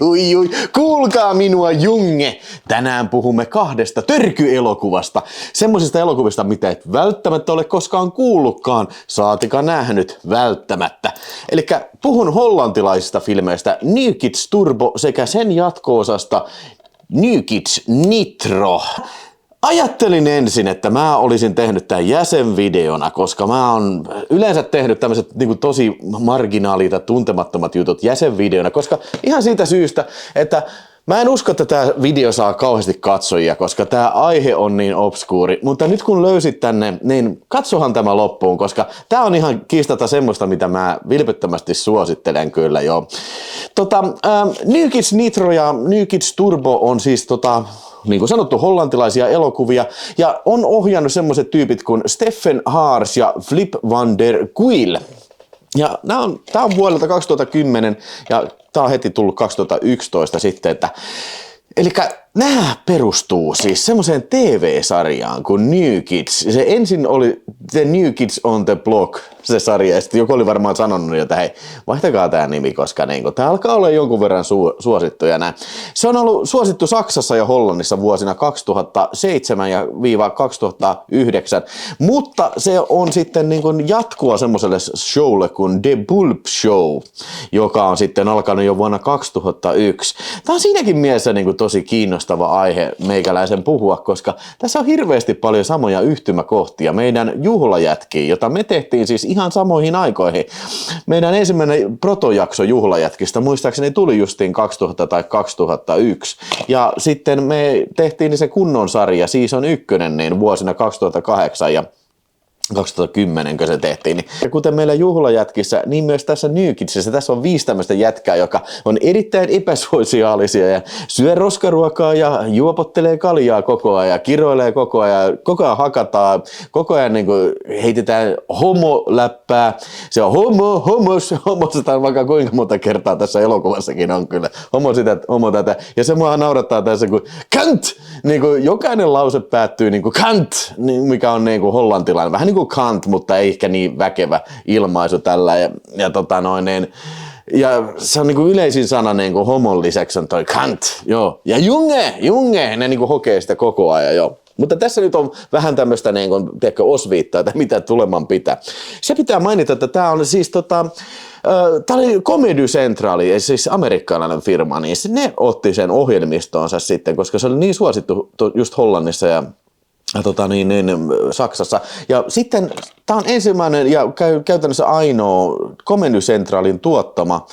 Oi. Kuulkaa minua, Junge! Tänään puhumme 2 törkyelokuvasta. Semmoisista elokuvista, mitä et välttämättä ole koskaan kuullutkaan, saatika nähnyt välttämättä. Elikkä puhun hollantilaisista filmeistä New Kids Turbo sekä sen jatko-osasta New Kids Nitro. Ajattelin ensin, että mä olisin tehnyt tämän jäsenvideona, koska mä oon yleensä tehnyt tämmöiset niin tosi marginaalit ja tuntemattomat jutut jäsenvideona, koska ihan siitä syystä, että mä en usko, että tämä video saa kauheasti katsojia, koska tämä aihe on niin obskuuri, mutta nyt kun löysit tänne, niin katsohan tämä loppuun, koska tämä on ihan kiistata semmoista, mitä mä vilpittömästi suosittelen kyllä jo. New Kids Nitro ja New Kids Turbo on siis niin kuin sanottu, hollantilaisia elokuvia, ja on ohjannut semmoiset tyypit kuin Stefan Haars ja Flip van der Kuil. Ja tää on vuodelta 2010, ja tää on heti tullut 2011 sitten, elikkä nämä perustuu siis semmoiseen TV-sarjaan kuin New Kids. Se ensin oli The New Kids on the Block, se sarja, ja sitten joku oli varmaan sanonut, että hei, vaihtakaa tämä nimi, koska tämä alkaa olla jonkun verran suosittu. Ja näin. Se on ollut suosittu Saksassa ja Hollannissa vuosina 2007 ja 2009, mutta se on sitten jatkoa semmoiselle showlle kuin The Bulb Show, joka on sitten alkanut jo vuonna 2001. Tämä on siinäkin mielessä tosi kiinnostava aihe meikäläisen puhua, koska tässä on hirveästi paljon samoja yhtymäkohtia meidän juhlajätkiin, jota me tehtiin siis ihan samoihin aikoihin. Meidän ensimmäinen protojakso juhlajätkistä muistaakseni tuli justiin 2000 tai 2001. Ja sitten me tehtiin se kunnon sarja, Season 1, niin vuosina 2008 ja 2010, kun se tehtiin. Ja kuten meillä juhlajätkissä, niin myös tässä New Kidsissä, tässä on 5 tämmöistä jätkää, joka on erittäin epäsosiaalisia ja syö roskaruokaa ja juopottelee kaljaa koko ajan, kiroilee koko ajan hakataan, koko ajan heitetään homoläppää. Se on homostetaan vaikka kuinka monta kertaa tässä elokuvassakin on kyllä. Homo sitä, homo tätä. Ja se mua naurattaa tässä, kun kant! Jokainen lause päättyy kant, mikä on hollantilainen. Vähän niin kuin kant, mutta ei ehkä niin väkevä ilmaisu tällä. Ja se on yleisin sana homon lisäksi on toi kant, joo. Ja junge, ne hokee sitä koko ajan, joo. Mutta tässä nyt on vähän tämmöistä osviittaa, että mitä tuleman pitää. Se pitää mainita, että tämä on siis tämä oli Comedy Central, siis amerikkalainen firma, niin ne otti sen ohjelmistoonsa sitten, koska se oli niin suosittu just Hollannissa ja Saksassa. Ja sitten tämä on ensimmäinen ja käytännössä ainoa Comedy Centralin tuottama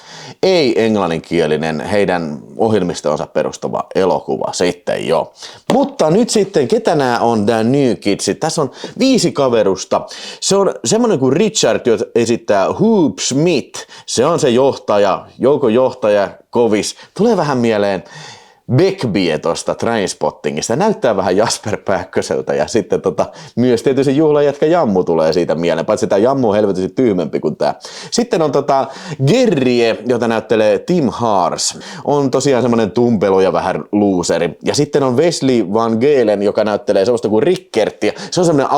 ei-englanninkielinen heidän ohjelmistoonsa perustava elokuva sitten jo. Mutta nyt sitten, ketä nämä on nämä New Kids? Tässä on 5 kaverusta. Se on semmoinen kuin Richard, jota esittää Hoop Smith. Se on se johtaja, joukon johtaja, kovis. Tulee vähän mieleen Beckbie tuosta Trainspottingista. Näyttää vähän Jasper Pääkköseltä ja sitten myös tietysti juhlajätkä Jammu tulee siitä mieleen, paitsi tämä Jammu on helvetisti tyhmempi kuin tämä. Sitten on Gerrie, jota näyttelee Tim Haars. On tosiaan semmoinen tumpelo ja vähän looseri. Ja sitten on Wesley Van Galen, joka näyttelee semmoista kuin Rickertia. Se on semmoinen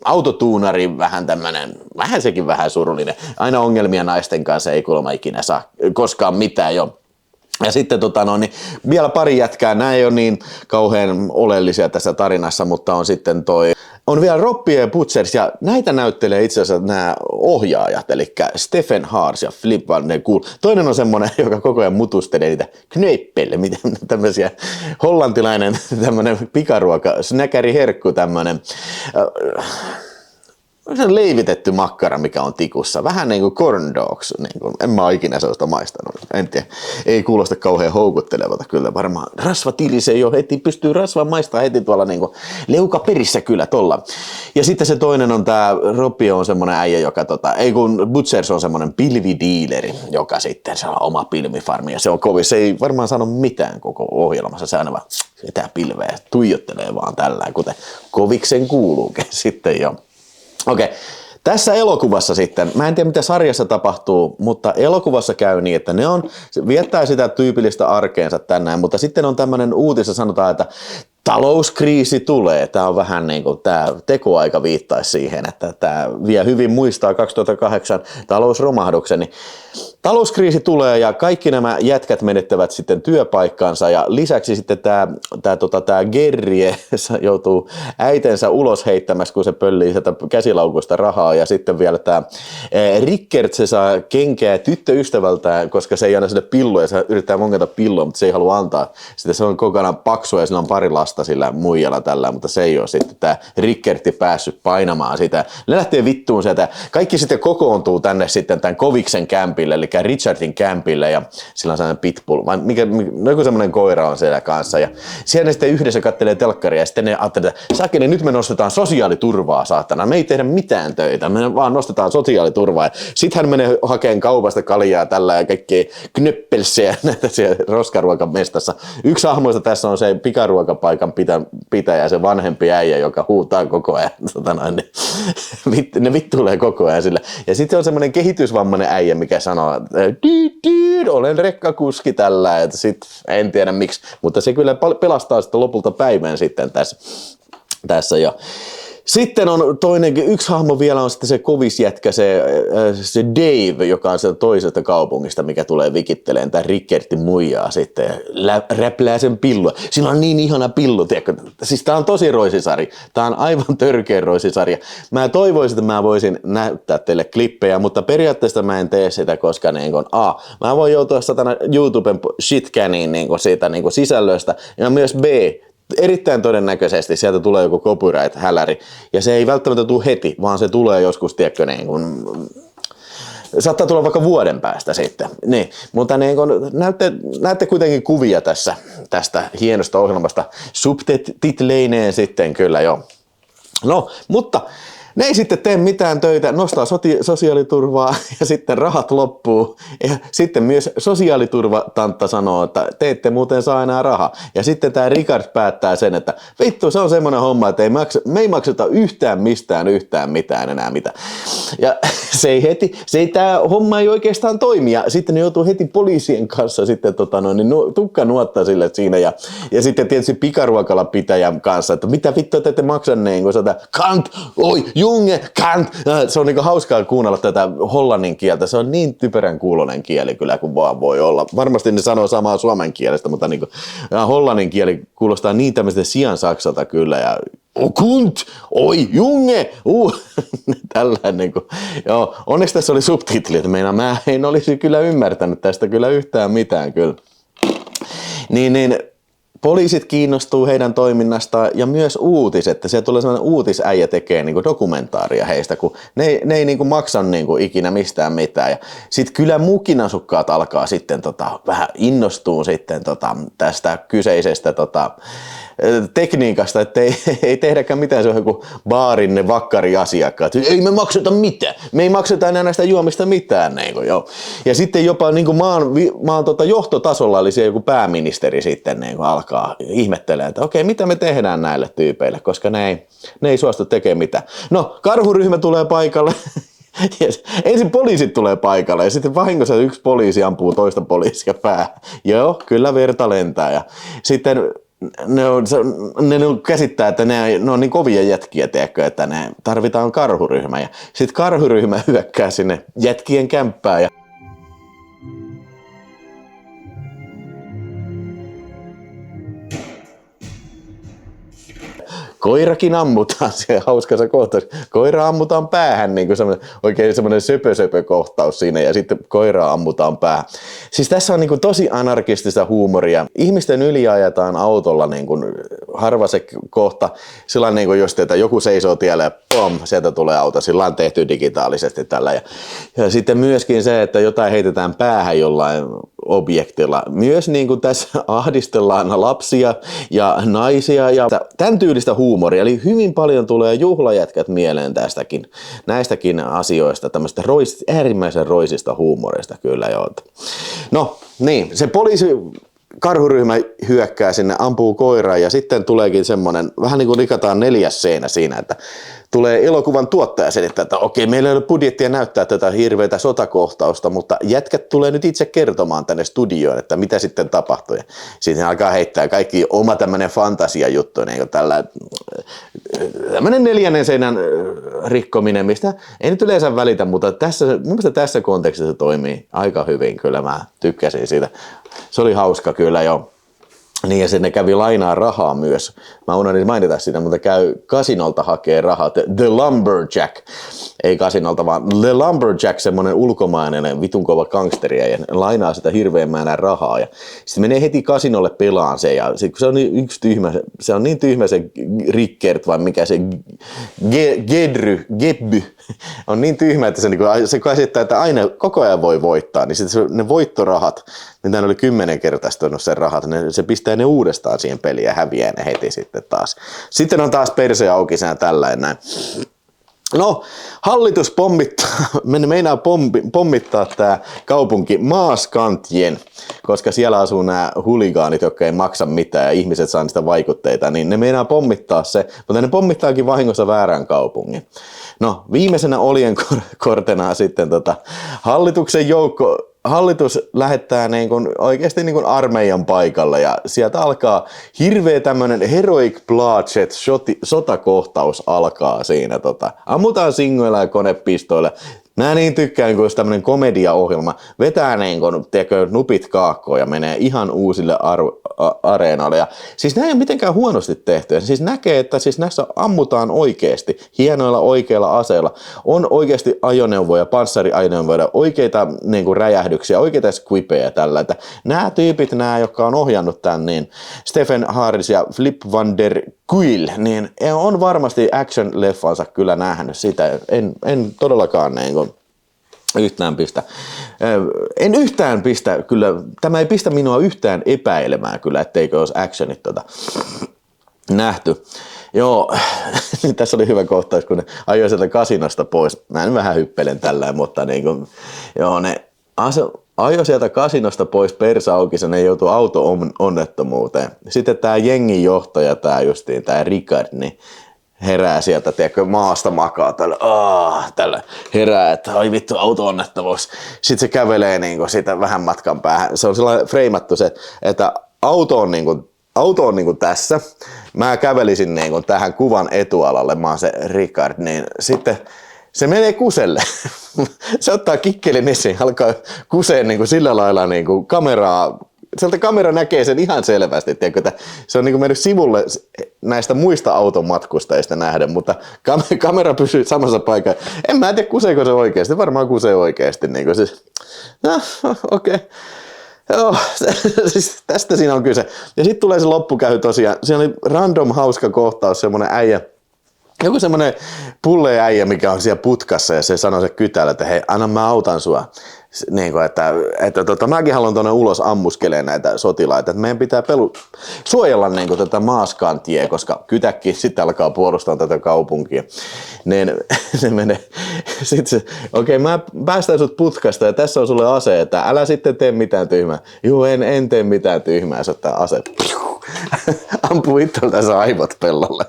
autotuunari, vähän sekin vähän surullinen. Aina ongelmia naisten kanssa ei kuulemma ikinä saa koskaan mitään jo. Ja sitten vielä pari jätkää, nämä ei ole niin kauhean oleellisia tässä tarinassa, mutta on sitten on vielä Robbie ja Butchers, ja näitä näyttelee itse asiassa nämä ohjaajat, eli Stefan Haars ja Flip van der Kuil. Toinen on semmoinen, joka koko ajan mutustelee niitä knöippelle, tämmöisiä hollantilainen tämmöinen pikaruoka, snäkäriherkku tämmöinen. Se on leivitetty makkara, mikä on tikussa. Vähän niin kuin corn dogs. En mä ole ikinä sellaista maistanut. En tiedä. Ei kuulosta kauhean houkuttelevalta kyllä. Varmaan rasvatilisee jo heti. Pystyy rasvan maistaa heti tuolla leuka perissä kyllä tolla. Ja sitten se toinen on tää Robbie on semmonen äijä, joka Butchers on semmonen pilvidiileri, joka sitten saa oma pilvifarmi. Ja se on kovin. Se ei varmaan sano mitään koko ohjelmassa. Se aina vaan vetää pilveä tuijottelee vaan tällä, kuten koviksen kuuluukin sitten jo. Okei. Tässä elokuvassa sitten, mä en tiedä mitä sarjassa tapahtuu, mutta elokuvassa käy niin, että viettää sitä tyypillistä arkeensa tänään, mutta sitten on tämmöinen uutissa sanotaan, että talouskriisi tulee. Tämä on vähän niin kuin tämä tekoaika viittaisi siihen, että tämä vie hyvin muistaa 2008 talousromahduksen. Niin talouskriisi tulee ja kaikki nämä jätkät menettävät sitten työpaikkansa ja lisäksi sitten tämä Gerrie joutuu äitensä ulos heittämässä, kun se pöllii sieltä käsilaukusta rahaa ja sitten vielä tämä Rickert, se saa kenkää tyttöystävältään, koska se ei anna sille pilloa ja se yrittää mongata pilloa, mutta se ei halua antaa. Sitten se on kokonaan paksua ja sillä on pari lasta sillä muijalla tällä, mutta se ei ole sitten tämä Rickerti päässyt painamaan sitä. Ne lähtee vittuun sieltä. Kaikki sitten kokoontuu tänne sitten tämän Koviksen kämpille, eli Richardin kämpille ja sillä on sellainen pitbull, joku semmoinen koira on siellä kanssa ja siellä ne sitten yhdessä kattelee telkkaria ja sitten ne ajattelee, että sakene, nyt me nostetaan sosiaaliturvaa saatana, me ei tehdä mitään töitä, me vaan nostetaan sosiaaliturvaa ja sitten hän menee hakemaan kaupasta kaljaa tällä ja kaikkea knöppelsiä näitä siellä roskaruokamestassa. Yksi hahmoista tässä on se pikaruokapaikan pitäjä, se vanhempi äijä, joka huutaa koko ajan, ne vittuilee koko ajan sillä. Ja sitten on semmoinen kehitysvammainen äijä, mikä sanoo, olen rekkakuski tällä, että sit en tiedä miksi, mutta se kyllä pelastaa sitten lopulta päivän sitten tässä jo. Sitten on yksi hahmo vielä on sitten se kovisjätkä, se Dave, joka on sieltä toisesta kaupungista, mikä tulee vikitteleen tämän Rickertin muijaa sitten ja räplää sen pillua. Siinä on niin ihana pillu, tiedätkö? Siis tää on tosi roisisarja. Tää on aivan törkeä roisisarja. Mä toivoisin, että mä voisin näyttää teille klippejä, mutta periaatteessa mä en tee sitä, koska niin kun, mä voin joutua satana YouTuben shitcaniin niin siitä niin sisällöstä ja myös B, erittäin todennäköisesti sieltä tulee joku copyright-häläri, ja se ei välttämättä tule heti, vaan se tulee joskus, tiedätkö, niin kun, saattaa tulla vaikka vuoden päästä sitten. Niin, mutta niin kun, näette kuitenkin kuvia tästä hienosta ohjelmasta subtitleineen sitten kyllä jo. No, mutta ne ei sitten tee mitään töitä, nostaa sosiaaliturvaa ja sitten rahat loppuu. Ja sitten myös sosiaaliturvatantta sanoo, että te ette muuten saa enää rahaa. Ja sitten tämä Richard päättää sen, että vittu se on semmoinen homma, että me ei makseta yhtään mitään enää mitään. Ja tämä homma ei oikeastaan toimi. Ja sitten ne joutuu heti poliisien kanssa sitten tukkanuotta sille siinä. Ja sitten tietysti pikaruokalapitäjän kanssa, että mitä vittua te ette maksa niin kuin sitä kant, oi, Junge, kant. Se on niinku hauskaa kuunnella tätä hollannin kieltä. Se on niin typerän kuulonen kieli kyllä kuin vaan voi olla. Varmasti ne sanoo samaa suomen kielestä, mutta niinku, hollannin kieli kuulostaa niin tämmöistä sian saksalta kyllä. Ja kunt, oi, Junge, tällainen niinku. Joo, onneksi tässä oli subtitlit. Mä en olisi kyllä ymmärtänyt tästä kyllä yhtään mitään kyllä. Niin, poliisit kiinnostuu heidän toiminnastaan ja myös uutiset. Siellä tulee sellainen uutisäijä tekee niinku dokumentaaria heistä, kun ne ei niinku maksa niinku ikinä mistään mitään. Ja sitten kyllä mukin asukkaat alkaa sitten vähän innostua sitten tästä kyseisestä tekniikasta, että ei tehdäkään mitään, se on joku baarin ne vakkariasiakkaat. Ei me makseta mitään, me ei makseta enää näistä juomista mitään. Niin kuin, joo. Ja sitten jopa niin kuin maan johtotasolla oli siellä joku pääministeri sitten niin kuin alkaa ihmettelemään, että okei, mitä me tehdään näille tyypeille, koska ne ei suostu tekemään mitään. No, karhuryhmä tulee paikalle. Yes. Ensin poliisit tulee paikalle ja sitten vahingossa yksi poliisi ampuu toista poliisia päähän. Joo, kyllä verta lentää. Ja sitten ne käsittää, että ne on niin kovia jätkiä, tiedätkö, että ne tarvitaan karhuryhmä. Ja sitten karhuryhmä hyökkää sinne jätkien kämppään. Ja koirakin ammutaan, se hauskassa kohtaus. Koira ammutaan päähän, niin kuin oikein semmoinen söpö-söpö-kohtaus siinä, ja sitten koira ammutaan päähän. Siis tässä on niin kuin tosi anarkistista huumoria. Ihmisten yli ajetaan autolla niin kuin harva se kohta, sillä niin kuin just, että joku seisoo tiellä ja pom, sieltä tulee auto, sillä on tehty digitaalisesti tällä. Ja sitten myöskin se, että jotain heitetään päähän jollain objektilla. Myös niin kuin tässä ahdistellaan lapsia ja naisia ja tämän tyylistä huumoria. Eli hyvin paljon tulee juhlajätkät mieleen näistäkin asioista, tämmöistä äärimmäisen roisista huumorista kyllä jo. No niin, se karhuryhmä hyökkää sinne, ampuu koiraa ja sitten tuleekin semmoinen, vähän niin kuin rikataan 4. seinä siinä, että tulee elokuvan tuottaja selittää, että okei, meillä ei ole budjettia näyttää tätä hirveätä sotakohtausta, mutta jätkät tulee nyt itse kertomaan tänne studioon, että mitä sitten tapahtui. Sitten alkaa heittää kaikki oma tämmöinen fantasiajuttu, niin kuin tämmöinen 4. seinän rikkominen, mistä ei nyt yleensä välitä, mutta mun mielestä tässä kontekstissa toimii aika hyvin, kyllä mä tykkäsin siitä. Se oli hauska kyllä jo. Niin ja sinne kävi lainaa rahaa myös. Mä unohdin mainita sitä, mutta käy kasinolta hakee rahaa. The Lumberjack. Ei kasinolta, vaan The Lumberjack, semmonen ulkomainen vitun kova gangsteri ja lainaa sitä hirveän määrän rahaa. Ja sitten menee heti kasinolle pelaan se. Ja sit, kun se on niin yksi tyhmä, se on niin tyhmä se Rickert vai mikä se Gebby on niin tyhmä, että se käsittää, että aina koko ajan voi voittaa. Niin sitten ne voittorahat, niin tämän oli 10-kertaistunut sen rahat, se pistää ne uudestaan siihen peliin ja häviää ne heti sitten taas. Sitten on taas perse auki sen tällainen näin. No, hallitus meinaa pommittaa tämä kaupunki Maaskantjen, koska siellä asuu nämä huligaanit, jotka ei maksa mitään ja ihmiset saa niistä vaikutteita, niin ne meinaa pommittaa se, mutta ne pommittaakin vahingossa väärän kaupungin. No, viimeisenä oljenkortena sitten hallitus lähettää oikeasti armeijan paikalle ja sieltä alkaa hirveä tämmönen heroic bloodshed sotakohtaus alkaa siinä. Ammutaan singoilla ja konepistoilla. Mä niin tykkään, kun tämmönen komediaohjelma vetää nupit kaakkoon ja menee ihan uusille areenalle. Ja siis nämä ei ole mitenkään huonosti tehty. Siis näkee, että siis näissä ammutaan oikeasti hienoilla oikeilla aseilla. On oikeasti ajoneuvoja, panssariajoneuvoja, oikeita räjähdyksiä, oikeita squipeja tällä. Että nämä tyypit, jotka on ohjannut tämän, niin Stephen Harris ja Flip van der Kuil, niin on varmasti action-leffansa kyllä nähnyt sitä. En todellakaan yhtään pistä. En yhtään pistä kyllä, tämä ei pistä minua yhtään epäilemään kyllä, etteikö olisi actionit nähty. Joo, tässä oli hyvä kohtaus, kun ne ajoi sieltä kasinosta pois. Mä nyt vähän hyppelen tällä, mutta joo, ne ajoi sieltä kasinosta pois persaukissa, ne joutui auto-onnettomuuteen. Sitten tää jengin johtaja, tää Ricard, niin herää sieltä, tiedätkö, maasta makaa tällä herää, että ai vittu, auto-onnettomuus. Sitten se kävelee siitä vähän matkan päähän. Se on sellainen freimattu se, että auto on tässä. Mä kävelisin tähän kuvan etualalle, mä oon se Ricard, niin sitten se menee kuselle. Se ottaa kikkelin esiin, alkaa kuseen sillä lailla kameraa. Sieltä kamera näkee sen ihan selvästi, tiedätkö, että se on mennyt sivulle näistä muista automatkustajista nähden, mutta kamera pysyy samassa paikassa. En mä tiedä, kuseeko se oikeasti, varmaan kusee oikeasti. Okei. Joo, siis tästä siinä on kyse. Ja sitten tulee se loppukäy tosiaan. Siinä oli random hauska kohtaus, semmonen äijä. Joku semmonen pulleen äijä, mikä on siellä putkassa ja se sanoo se kytällä, että hei, anna mä autan sua. Että mäkin haluan tuonne ulos ammuskeleen näitä sotilaita, että meidän pitää suojella tätä Maaskantia, koska kytäkki sitten alkaa puolustaa tätä kaupunkia. Niin se menee, okei, mä päästän sut putkasta ja tässä on sulle ase, että älä sitten tee mitään tyhmää. Juu, en tee mitään tyhmää, se ottaa ase. Ampuu itseltänsä aivot pellolle.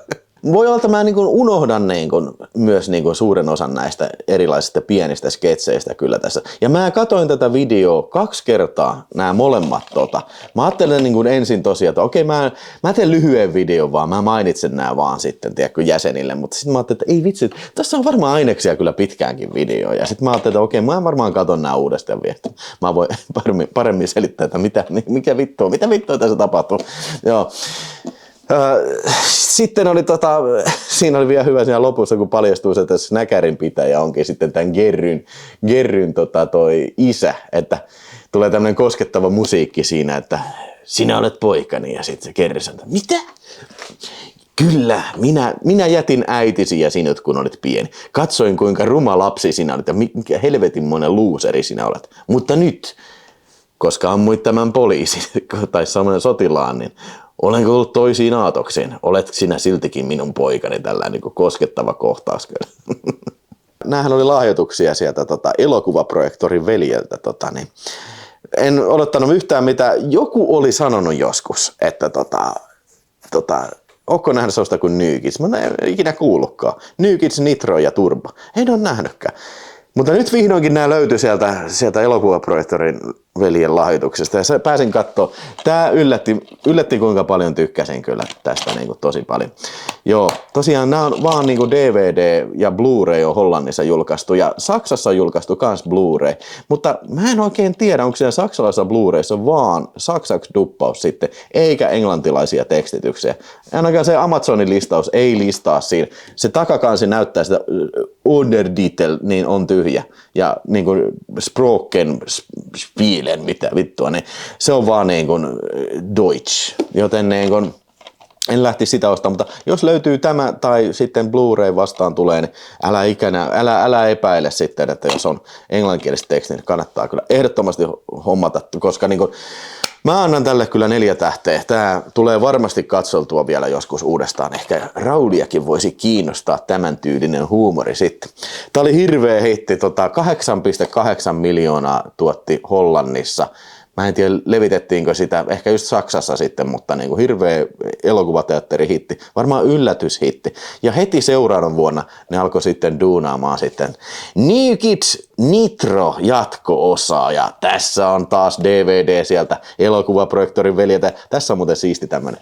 Voi olla, että mä unohdan myös suuren osan näistä erilaisista pienistä sketseistä kyllä tässä. Ja mä katoin tätä videoa 2 kertaa, nämä molemmat Mä ajattelen ensin tosiaan, että okei, mä teen lyhyen videon vaan, mä mainitsen nämä vaan sitten, tiedätkö, jäsenille. Mutta sitten mä ajattelin, että ei vitsi, tässä on varmaan aineksia kyllä pitkäänkin videoja. Ja sitten mä ajattelin, että okei, mä varmaan katon nämä uudestaan vielä. Mä voin paremmin selittää, että mitä vittua tässä tapahtuu. Joo. Sitten oli siinä oli vielä hyvä siinä lopussa, kun paljastuu, että snäkärinpitäjä onkin sitten tämän Gerryn toi isä, että tulee tämmöinen koskettava musiikki siinä, että sinä olet poikani, ja sitten se Gerry sanoo, mitä? Kyllä, minä jätin äitisi ja sinut, kun olit pieni. Katsoin, kuinka ruma lapsi sinä olet ja mikä helvetinmoinen luuseri sinä olet. Mutta nyt, koska ammuit tämän poliisin tai samoin sotilaan, niin olen kuullut toisiin aatoksiin. Olet sinä siltikin minun poikani, tällainen koskettava kohtaus. Nämähän oli lahjoituksia sieltä elokuvaprojektorin veljeltä. Niin. En odottanut yhtään mitä. Joku oli sanonut joskus, että Ootko nähnyt sellaista kuin New Kids? Mä en ikinä kuullutkaan. New Kids, Nitro ja Turbo. En ole nähnytkään. Mutta nyt vihdoinkin nämä löytyi sieltä elokuvaprojektorin veljen lahjoituksesta ja pääsin katsoa. Tää yllätti kuinka paljon tykkäsin kyllä tästä niinku tosi paljon. Joo, tosiaan nämä on vaan niinku DVD ja Blu-ray on Hollannissa julkaistu ja Saksassa on julkaistu kans Blu-ray. Mutta mä en oikein tiedä, onko siellä saksalaisessa Blu-rayssa vaan saksaksi duppaus sitten, eikä englantilaisia tekstityksiä. Ainakaan se Amazonin listaus ei listaa siinä. Se takakansi näyttää sitä Underdetail, niin on tyhjä. Ja niin kuin Sproken Spielen, mitä vittua, niin se on vaan niin kuin Deutsch. Joten niin kuin, en lähtisi sitä ostamaan, mutta jos löytyy tämä tai sitten Blu-ray vastaan tulee, niin älä epäile sitten, että jos on englanninkieliset tekstit, niin kannattaa kyllä ehdottomasti hommata, koska niin kuin, mä annan tälle kyllä 4 tähteä. Tää tulee varmasti katseltua vielä joskus uudestaan. Ehkä Rauliakin voisi kiinnostaa tämän tyylinen huumori sitten. Tää oli hirveä hitti. 8,8 miljoonaa tuotti Hollannissa. Mä en tiedä, levitettiinkö sitä, ehkä just Saksassa sitten, mutta niin kuin hirveä elokuvateatterihitti, varmaan yllätyshitti. Ja heti seuraavan vuonna ne alkoi sitten duunaamaan sitten New Kids Nitro jatko-osaa. Ja tässä on taas DVD sieltä elokuvaprojektorin veljeltä. Tässä on muuten siisti tämmönen.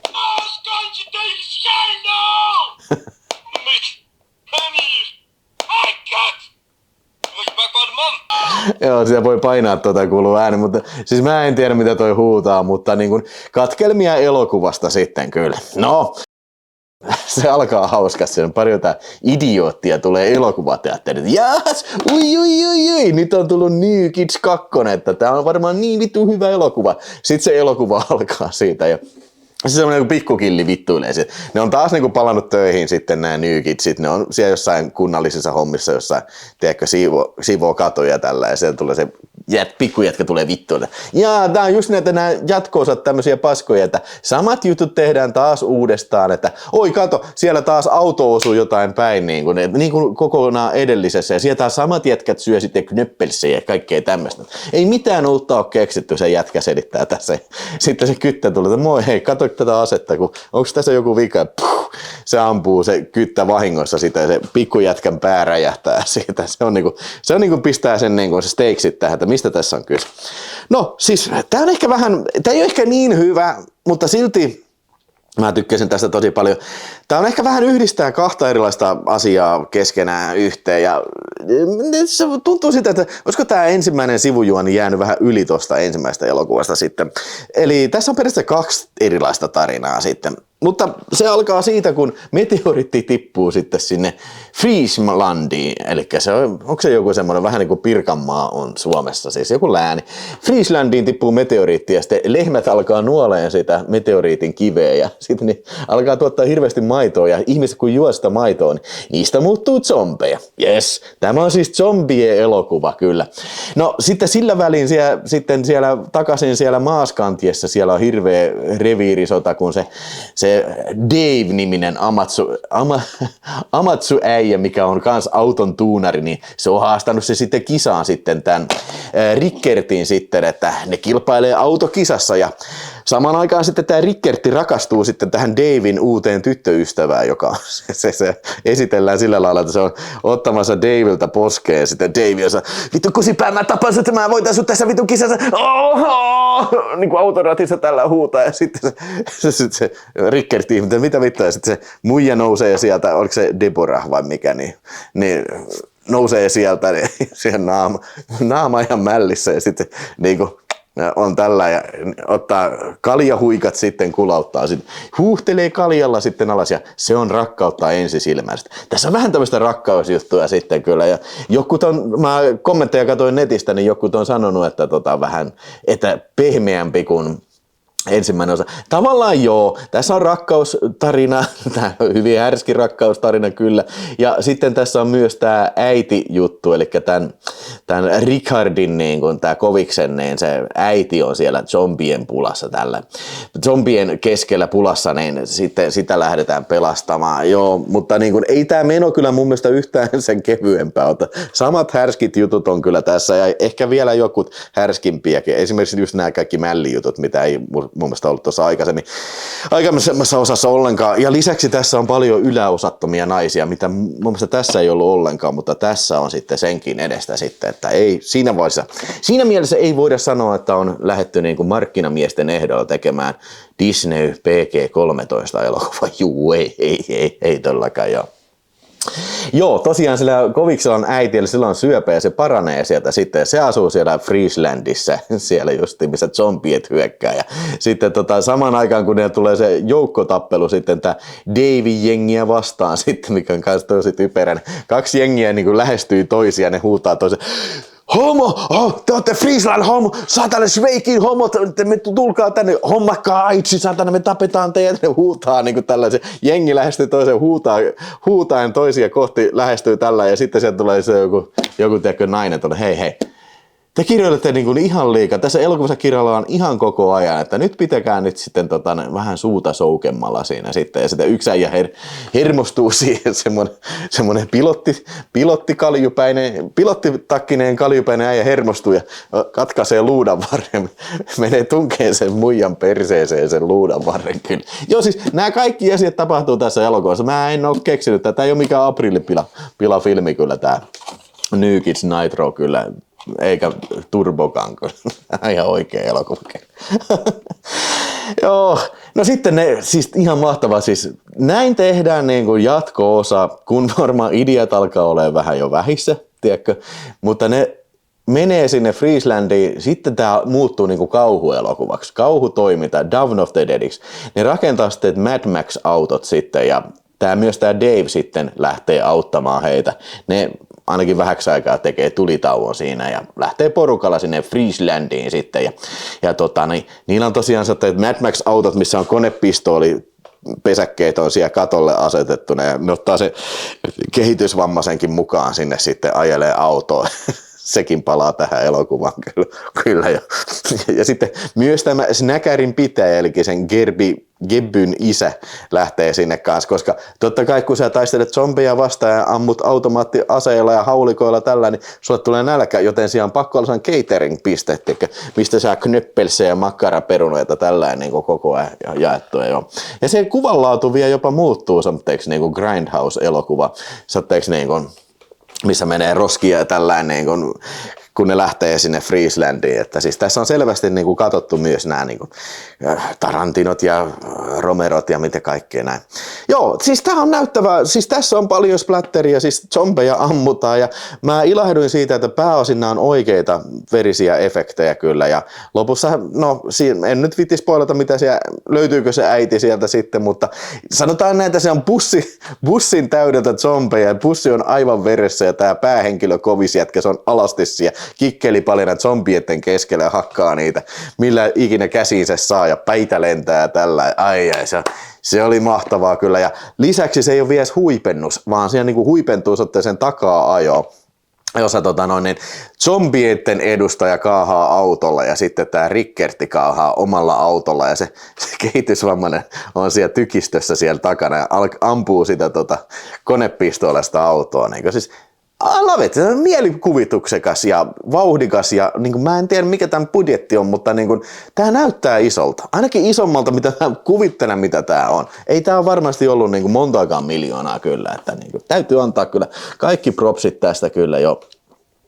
Joo, sitä voi painaa kuuluu ääni, mutta siis mä en tiedä mitä toi huutaa, mutta niin kuin katkelmia elokuvasta sitten kyllä. No, se alkaa hauskasti, se on pari jotain idioottia tulee elokuvateatterit. Jaas, ui, nyt on tullut New Kids 2, että tää on varmaan niin vittu hyvä elokuva. Sitten se elokuva alkaa siitä ja se semmoinen pikkukilli vittuilee sit. Ne on taas niinku palannut töihin sitten nämä New Kidsit. Ne on siellä jossain kunnallisissa hommissa, jossain, tiedätkö, siivoo katoja tällä ja sieltä tulee se pikkujätkä tulee vittuille. Ja tää on just näitä nämä jatko-osat tämmöisiä paskoja, että samat jutut tehdään taas uudestaan, että oi kato, siellä taas auto osuu jotain päin niin kuin kokonaan edellisessä ja siellä taas samat jätkät syö sitten knöppelsiä ja kaikkea tämmöistä. Ei mitään uutta ole keksitty, se jätkä selittää tässä. Sitten se kyttä tulee, että moi hei, kato tätä asetta, kun onko tässä joku vika, se ampuu se kyttä vahingossa sitä ja se pikkujätkän pää räjähtää siitä. Se on niinku pistää sen niinku se steiksit tähän, että mistä tässä on kyse. No siis tää on ehkä vähän, tää ei ole ehkä niin hyvä, mutta silti mä tykkäsin tästä tosi paljon. Tää on ehkä vähän yhdistää 2 erilaista asiaa keskenään yhteen ja se tuntuu siltä, että olisiko tää ensimmäinen sivujuoni jäänyt vähän yli tosta ensimmäistä elokuvasta sitten. Eli tässä on periaatteessa 2 erilaista tarinaa sitten. Mutta se alkaa siitä, kun meteoriitti tippuu sitten sinne Frieslandiin, eli onko se joku semmoinen vähän niin kuin Pirkanmaa on Suomessa, siis joku lääni. Frieslandiin tippuu meteoriitti ja sitten lehmät alkaa nuoleen sitä meteoriitin kiveä ja sitten ne alkaa tuottaa hirveästi maitoa ja ihmiset kun juo sitä maitoa, niin niistä muuttuu zombeja. Yes, tämä on siis zombien elokuva kyllä. No sitten sillä välin siellä takaisin siellä Maaskantiessa siellä on hirveä reviirisota, kun se Dave-niminen Amatsu-äijä, mikä on kans auton tuunari, niin se on haastanut se sitten kisaan sitten tämän Rickertin sitten, että ne kilpailee autokisassa ja samaan aikaan sitten tämä Rickerti rakastuu sitten tähän Daven uuteen tyttöystävään, joka se esitellään sillä lailla, että se on ottamassa Davilta poskeen sitten Dave sanoo, vittu kusipää, mä tapan, että mä voitan sut tässä vittu kisassa, niin kuin autoratissa tällä huutaa ja sitten se Rickerti ihmettä, mitä vittua, ja sitten se muija nousee sieltä, oliko se Deborah vai mikä, niin nousee sieltä niin, siihen naama ihan mällissä ja sitten niin kuin, on tällä ja ottaa kaljahuikat sitten kulauttaa, sitten huuhtelee kaljalla sitten alas ja se on rakkautta ensisilmäistä. Tässä on vähän tämmöistä rakkausjuttuja sitten kyllä ja mä kommentteja katsoin netistä, niin jotkut on sanonut, että vähän että pehmeämpi kuin ensimmäinen osa. Tavallaan joo, tässä on rakkaustarina, tämä on hyvin härski rakkaustarina kyllä. Ja sitten tässä on myös tämä äiti-juttu, eli tämän Richardin, niin kun tämä Koviksen, niin se äiti on siellä zombien pulassa tällä. Zombien keskellä pulassa, niin sitten sitä lähdetään pelastamaan. Joo, mutta niin kun, ei tämä meno kyllä mun mielestä yhtään sen kevyempää ota. Samat härskit jutut on kyllä tässä ja ehkä vielä jokut härskimpiäkin. Esimerkiksi just nämä kaikki mällijutut, mitä ei mun mielestä ollut tuossa aikaisemmassa osassa ollenkaan. Ja lisäksi tässä on paljon yläosattomia naisia, mitä mun mielestä tässä ei ollut ollenkaan, mutta tässä on sitten senkin edestä sitten, että ei siinä mielessä ei voida sanoa, että on lähdetty niin kuin markkinamiesten ehdolla tekemään Disney PG-13 elokuva. Juu, ei todellakaan joo. Joo, tosiaan sillä Koviksella on äiti, eli sillä on syöpä ja se paranee sieltä sitten. Se asuu siellä Frieslandissa, siellä just missä zombiet hyökkää. Ja sitten samaan aikaan, kun ne tulee se joukkotappelu sitten tää Davey-jengiä vastaan sitten, mikä on kanssa tosi typerän. Kaksi jengiä niin kuin lähestyy toisiaan, ne huutaa toisiaan. Homo! Te olette Friesland homo! Saatana Sveikin homo! Me tulkaa tänne! Hommakkaa aitsi! Saatana me tapetaan teidät! Ne huutaa niin kuin tällaisen. Jengi lähestyy toiseen huutaen toisia kohti lähestyy tällä ja sitten sieltä tulee se joku tiedätkö, nainen tuonne. Hei! Te kirjoitatte niin kuin ihan liikaa. Tässä elokuvassa kirjoillaan ihan koko ajan, että nyt pitäkää nyt sitten vähän suuta soukemmalla siinä sitten. Ja sitten yksi äijä hermostuu siihen, semmoinen pilottitakkinen kaljupäinen äijä hermostuu ja katkaisee luudanvarren. Menee tunkeen sen muijan perseeseen sen luudanvarren kyllä. Joo siis nämä kaikki asiat tapahtuu tässä elokuvassa. Mä en ole keksinyt tätä. Tämä ei ole mikään aprillipila-filmi kyllä tämä New Kids Nitro kyllä. Eikä Turbokaan, ihan oikea elokuva. Joo, no sitten siis ihan mahtavaa, siis näin tehdään niin kuin jatko-osa, kun varmaan ideat alkaa olemaan vähän jo vähissä, tiedätkö? Mutta ne menee sinne Frieslandiin, sitten tämä muuttuu niin kuin kauhuelokuvaksi, kauhutoiminta, Dawn of the Deadiksi. Ne rakentaa sitten Mad Max-autot sitten ja myös tämä Dave sitten lähtee auttamaan heitä. Ne ainakin vähäksi aikaa tekee tulitauon siinä ja lähtee porukalla sinne Frieslandiin sitten. Niillä on tosiaan Mad Max-autot, missä on konepistooli, pesäkkeet on siellä katolle asetettuna ja ne ottaa se kehitysvammaisenkin mukaan sinne sitten ajelee autoa. Sekin palaa tähän elokuvaan kyllä. Ja sitten myös tämä Snäkärin pitäjä, eli sen Gebbyn isä lähtee sinne kanssa, koska totta kai kun sä taistelet zombeja vastaan ja ammut automaattiaseilla ja haulikoilla tällä, niin sulle tulee nälkä, joten siellä on pakko olla catering-piste, mistä saa knöppelsiä ja makkaraperunoita tällä niin koko ajan jaettua. Ja se kuvanlaatu vielä jopa muuttuu, satteeksi niin kuin Grindhouse-elokuva, satteeksi niin kuin missä menee roskia ja tällainen, niin kun ne lähtee sinne Frieslandiin. Että siis tässä on selvästi niin kuin katsottu myös nämä niin kuin Tarantinot ja Romerot ja mitä kaikkea näin. Joo, siis tämä on näyttävää. Siis tässä on paljon splatteria, siis zombeja ammutaan ja mä ilahduin siitä, että pääosin nämä on oikeita verisiä efektejä kyllä. Ja lopussa, no en nyt viitti spoilata, mitä siellä, löytyykö se äiti sieltä sitten, mutta sanotaan näin, että se on bussin täydeltä zombeja ja bussi on aivan veressä ja tämä päähenkilö kovisjätkä, se on alasti siellä kikkelipalina zombietten keskellä ja hakkaa niitä, millä ikinä käsiinsä saa ja päitä lentää ja tällä. Se oli mahtavaa kyllä. Ja lisäksi se ei ole vielä huipennus, vaan siellä niinku huipentuu sen takaa ajoa, jossa zombieitten edustaja kaahaa autolla ja sitten tämä Rickerti kaahaa omalla autolla ja se kehitysvammainen on siellä tykistössä siellä takana ja ampuu sitä konepistoolesta autoa. Niin siis I love it. Se on mielikuvituksekas ja vauhdikas ja niin kuin, mä en tiedä mikä tämän budjetti on, mutta niin kuin, tämä näyttää isolta. Ainakin isommalta mitä mä kuvittelen mitä tämä on. Ei tämä ole varmasti ollut niin kuin montaakaan miljoonaa kyllä. Että, niin kuin, täytyy antaa kyllä kaikki propsit tästä kyllä jo.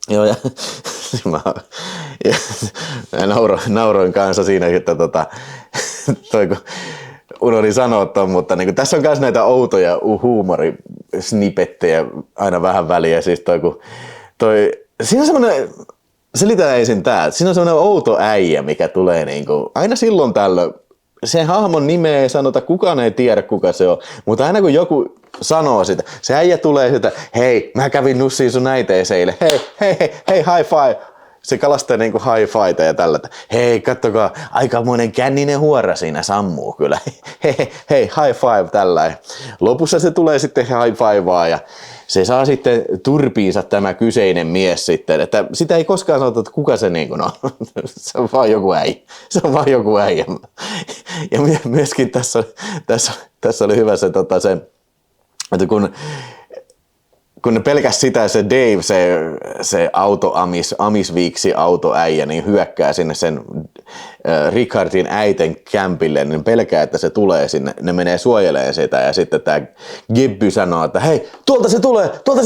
Joo, ja mä nauroin kanssa siinä, että unohdin sanoa ton, mutta niin tässä on myös näitä outoja huumorisnipettejä aina vähän väliä. Siis siinä on semmoinen, selitän ensin tää, siinä on semmoinen outo äijä, mikä tulee niinku, aina silloin tällöin. Sen hahmon nimeä ei sanota, kukaan ei tiedä kuka se on, mutta aina kun joku sanoo sitä, se äijä tulee sitä, hei, mä kävin nussiin sun äiteeseen eilen, hei, high five. Se kalastaa niinku high-fiveta ja tällä. Hei, kattokaa, aikamoinen känninen huora siinä sammuu kyllä. Hei, high five tällä. Lopussa se tulee sitten high-fivaa ja se saa sitten turpiinsa tämä kyseinen mies sitten. Että sitä ei koskaan sanota, että kuka se niin kuin on. Se on vaan joku äijä. Ja myöskin tässä oli hyvä se, että kun kun ne pelkäs sitä, se Dave, se amisviiksi autoäijä, niin hyökkää sinne sen Richardin äiten kämpille, niin pelkää, että se tulee sinne, ne menee suojelemaan sitä, ja sitten tämä Gibby sanoo, että hei, tuolta se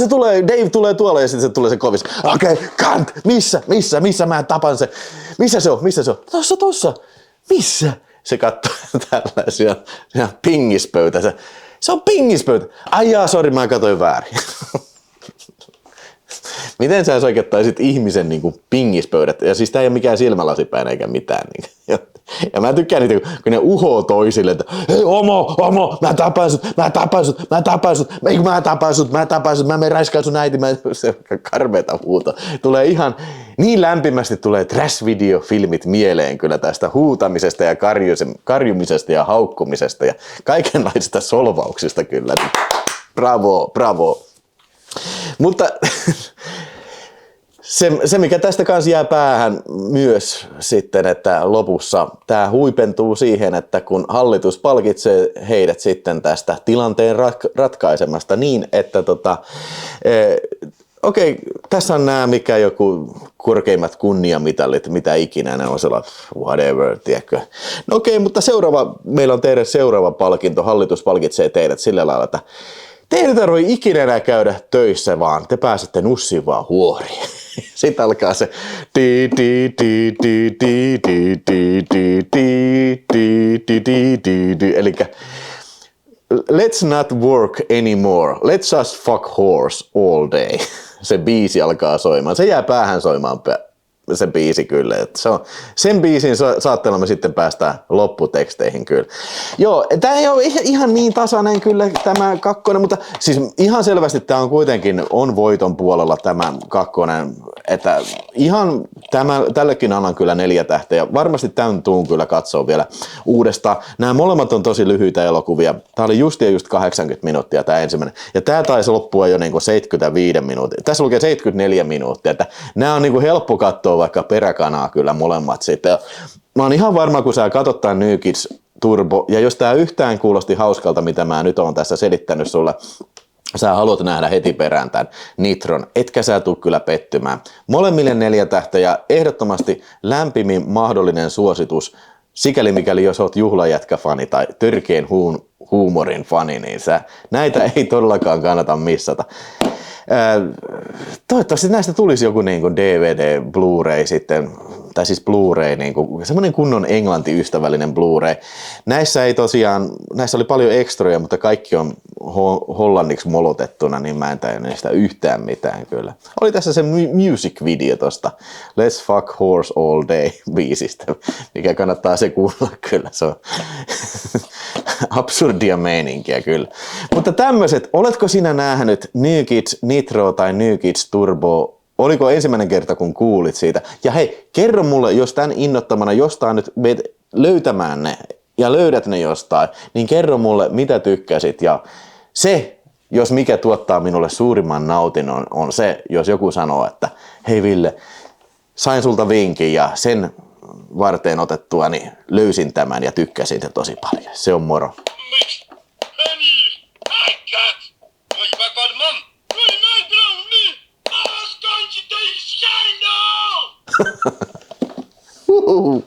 tulee, Dave tulee tuolla, ja sitten se tulee se kovis, okei, kant, missä mä tapan se, missä se on, tossa, missä? Se katsoo tällaisia pingispöytä, se on pingispöytä, ai jaa, sori, mä katsoin väärin. Miten sä soikettaisit ihmisen niin kuin pingispöydät? Ja siis tää ei ole mikään silmälasipäin eikä mitään. Niin. Ja mä tykkään niitä, kun ne uhoo toisille, että hei Omo, mä tapan sut, mä menen raiskaan sun äiti. Se on karmeeta huuto. Tulee ihan niin lämpimästi tulee trash-videofilmit mieleen kyllä tästä huutamisesta ja karjumisesta ja haukkumisesta ja kaikenlaisista solvauksista kyllä. Bravo. Mutta se, mikä tästä kanssa jää päähän myös sitten, että lopussa tämä huipentuu siihen, että kun hallitus palkitsee heidät sitten tästä tilanteen ratkaisemasta niin, että okei, tässä on nämä mikä joku korkeimmat kunniamitalit, mitä ikinä ne on sellainen, whatever, tiedätkö. No okei, mutta meillä on teidän seuraava palkinto, hallitus palkitsee teidät sillä lailla, että te ei tarvitse ikinä enää käydä töissä, vaan te pääsette nussiin vaan huoriin. Sitten alkaa se elikkä let's not work anymore, let's just fuck horse all day. Se biisi alkaa soimaan, se jää päähän soimaan se biisi kyllä. Että se on, sen biisin saatteella me sitten päästään lopputeksteihin kyllä. Joo, tää ei ole ihan niin tasainen kyllä tämä kakkonen, mutta siis ihan selvästi tää on kuitenkin on voiton puolella tämä kakkonen, että ihan tällekin annan kyllä 4 tähteä. Varmasti tämän tuun kyllä katsoa vielä uudestaan. Nämä molemmat on tosi lyhyitä elokuvia. Tää oli just 80 minuuttia tämä ensimmäinen. Ja tää taisi loppua jo niinku 75 minuuttia. Tässä lukee 74 minuuttia, että nämä on niinku helppo katsoa vaikka peräkanaa kyllä molemmat sitten. Mä oon ihan varma, kun sä katsot tämän New Kids Turbo, ja jos tää yhtään kuulosti hauskalta, mitä mä nyt oon tässä selittänyt sulle, sä haluat nähdä heti perään tämän Nitron, etkä sä tuu kyllä pettymään. Molemmille 4 tähteä, ehdottomasti lämpimin mahdollinen suositus, sikäli mikäli jos oot juhlajätkä-fani tai törkeän huumorin fani, niin näitä ei todellakaan kannata missata. Toivottavasti näistä tulisi joku niin kuin DVD, Blu-ray sitten, tai siis Blu-ray, niin kuin, semmoinen kunnon englantiystävällinen Blu-ray. Näissä oli paljon ekstroja, mutta kaikki on hollanniksi molotettuna, niin mä en tajua niistä yhtään mitään kyllä. Oli tässä se music video tosta Let's Fuck Horse All Day -biisistä, mikä kannattaa se kuulla kyllä, se on absurdia meininkiä kyllä. Mutta tämmöiset, oletko sinä nähnyt New Kids Nitro tai New Kids Turbo? Oliko ensimmäinen kerta, kun kuulit siitä? Ja hei, kerro mulle, jos tämän innottamana jostain nyt meet löytämään ne ja löydät ne jostain, niin kerro mulle, mitä tykkäsit. Ja se, jos mikä tuottaa minulle suurimman nautinnon, on se, jos joku sanoo, että hei Ville, sain sulta vinkin ja sen varteen otettua, niin löysin tämän ja tykkäsin sen tosi paljon. Se on moro. Uhuhu.